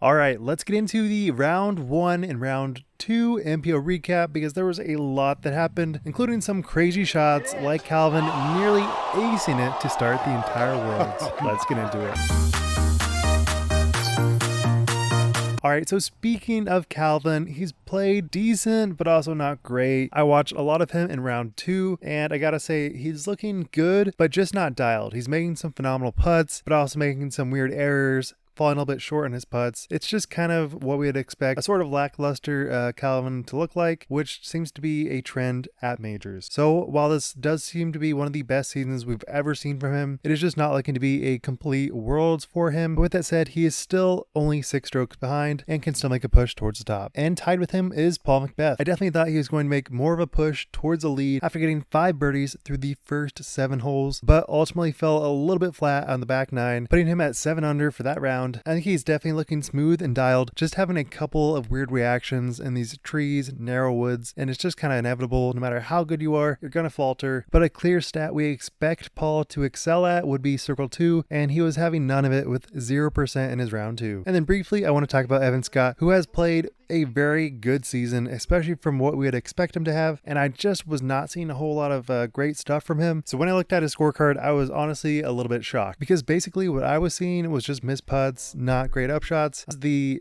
All right, let's get into the round 1 and round 2 MPO recap because there was a lot that happened, including some crazy shots like Calvin nearly acing it to start the entire Worlds. Let's get into it. All right, so speaking of Calvin, he's played decent, but also not great. I watched a lot of him in round 2, and I gotta say, he's looking good, but just not dialed. He's making some phenomenal putts, but also making some weird errors, falling a little bit short on his putts. It's just kind of what we would expect a sort of lackluster Calvin to look like, which seems to be a trend at majors. So while this does seem to be one of the best seasons we've ever seen from him, it is just not looking to be a complete Worlds for him. But with that said, he is still only 6 strokes behind and can still make a push towards the top. And tied with him is Paul McBeth. I definitely thought he was going to make more of a push towards the lead after getting 5 birdies through the first 7 holes, but ultimately fell a little bit flat on the back 9, putting him at 7 under for that round. I think he's definitely looking smooth and dialed, just having a couple of weird reactions in these trees, narrow woods, and it's just kind of inevitable. No matter how good you are, you're going to falter. But a clear stat we expect Paul to excel at would be circle 2, and he was having none of it with 0% in his round 2. And then briefly, I want to talk about Evan Scott, who has played a very good season, especially from what we would expect him to have, and I just was not seeing a whole lot of great stuff from him. So when I looked at his scorecard, I was honestly a little bit shocked because basically what I was seeing was just missed putts, not great upshots.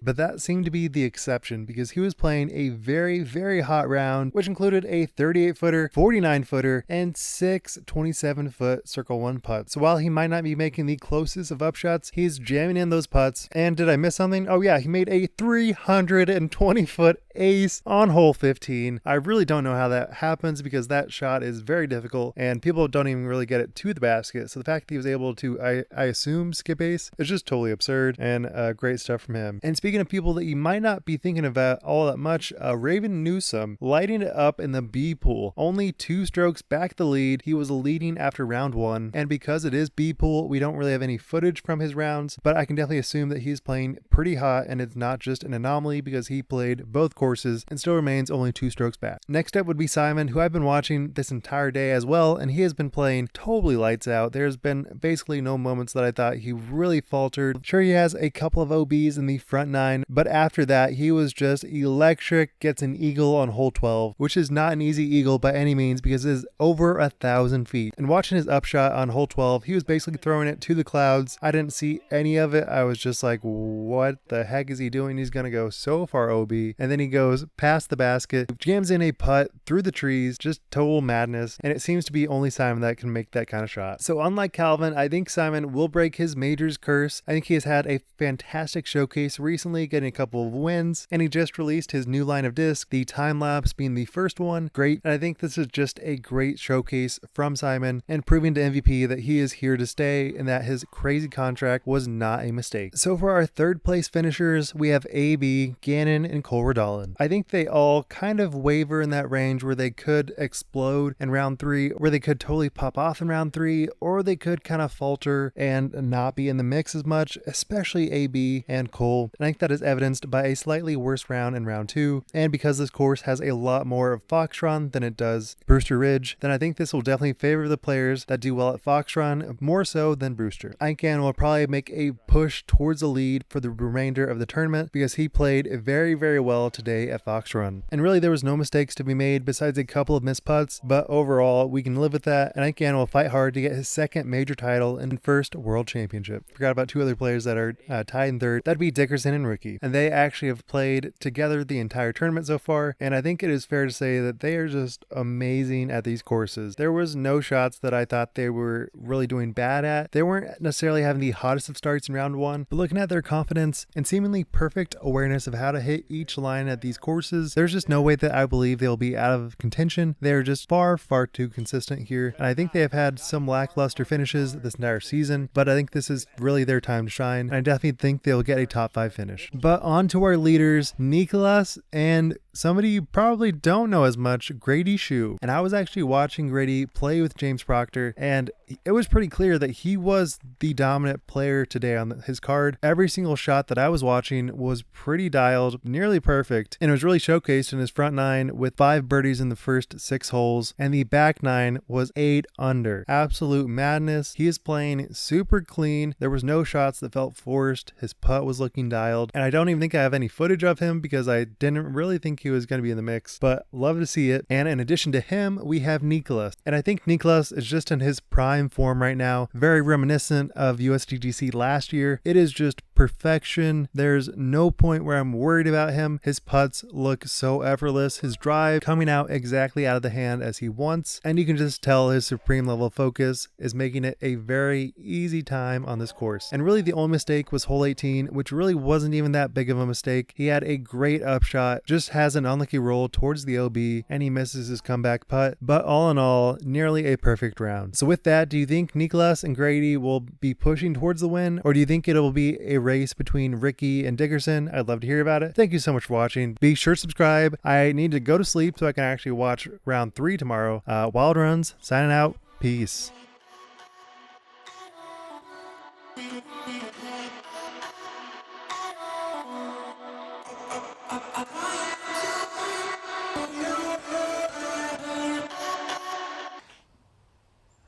But that seemed to be the exception because he was playing a very, very hot round, which included a 38-footer, 49-footer, and 6 27-foot circle 1 putts. So while he might not be making the closest of upshots, he's jamming in those putts. And did I miss something? Oh yeah, he made a 320-foot ace on hole 15. I really don't know how that happens because that shot is very difficult and people don't even really get it to the basket. So the fact that he was able to, I assume, skip ace is just totally absurd, and great stuff from him. And speaking of people that you might not be thinking about all that much, Raven Newsom lighting it up in the B pool. Only 2 strokes back the lead. He was leading after round 1, and because it is B pool, we don't really have any footage from his rounds, but I can definitely assume that he's playing pretty hot and it's not just an anomaly because he played both courses and still remains only 2 strokes back. Next up would be Simon, who I've been watching this entire day as well, and he has been playing totally lights out. There's been basically no moments that I thought he really faltered. Sure, he has a couple of OBs in the front 9, but after that he was just electric. Gets an eagle on hole 12, which is not an easy eagle by any means because it is over 1,000 feet. And watching his upshot on hole 12, he was basically throwing it to the clouds. I didn't see any of it. I was just like, what the heck is he doing? He's gonna go so far OB, and then he goes past the basket, jams in a putt through the trees, just total madness. And it seems to be only Simon that can make that kind of shot. So unlike Calvin, I think Simon will break his majors curse. I think he has had a fantastic showcase recently, getting a couple of wins, and he just released his new line of disc, the time lapse being the first one. Great. And I think this is just a great showcase from Simon and proving to MVP that he is here to stay and that his crazy contract was not a mistake. So for our 3rd place finishers, we have AB, Gannon, and Cole Redolin. I think they all kind of waver in that range where they could explode in round 3, where they could totally pop off in round 3, or they could kind of falter and not be in the mix as much, especially AB and Cole. And I think that is evidenced by a slightly worse round in round 2, and because this course has a lot more of Fox Run than it does Brewster Ridge, then I think this will definitely favor the players that do well at Fox Run more so than Brewster. I think Gannon will probably make a push towards the lead for the remainder of the tournament because he played very, very well today at Fox Run. And really there was no mistakes to be made besides a couple of missed putts, but overall we can live with that, and I think Gannon will fight hard to get his 2nd major title and 1st world championship. Forgot about 2 other players that are tied in 3rd. That'd be Dickerson and Ricky, and they actually have played together the entire tournament so far, and I think it is fair to say that they are just amazing at these courses. There was no shots that I thought they were really doing bad at. They weren't necessarily having the hottest of starts in round 1, but looking at their confidence and seemingly perfect awareness of how to hit each line at these courses, there's just no way that I believe they'll be out of contention. They're just far, far too consistent here, and I think they have had some lackluster finishes this entire season, but I think this is really their time to shine, and I definitely think they'll get a top 5 finish. But on to our leaders, Nicholas and somebody you probably don't know as much, Grady Shue. And I was actually watching Grady play with James Proctor, and it was pretty clear that he was the dominant player today on his card. Every single shot that I was watching was pretty dialed, nearly perfect, and it was really showcased in his front nine with 5 birdies in the first 6 holes, and the back nine was 8 under. Absolute madness. He is playing super clean. There was no shots that felt forced. His putt was looking dialed, and I don't even think I have any footage of him because I didn't really think he was going to be in the mix, but love to see it. And in addition to him, we have Nicholas, and I think Nicholas is just in his prime form right now, very reminiscent of USDGC last year. It is just perfection. There's no point where I'm worried about him. His putts look so effortless, his drive coming out exactly out of the hand as he wants, and you can just tell his supreme level of focus is making it a very easy time on this course. And really the only mistake was hole 18, which really wasn't even that big of a mistake. He had a great upshot, just has an unlucky roll towards the OB, and he misses his comeback putt, but all in all, nearly a perfect round. So with that, do you think Nicholas and Grady will be pushing towards the win, or do you think it'll be a race between Ricky and Dickerson? I'd love to hear about it. Thank you so much for watching. Be sure to subscribe. I need to go to sleep so I can actually watch round 3 tomorrow. Wild Runs, signing out. Peace.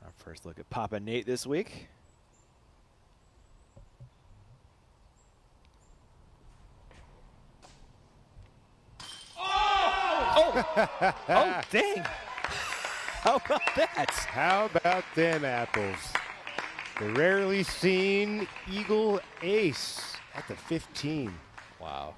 Our first look at Papa Nate this week. Oh, dang. How about that? How about them apples? The rarely seen Eagle Ace at the 15. Wow.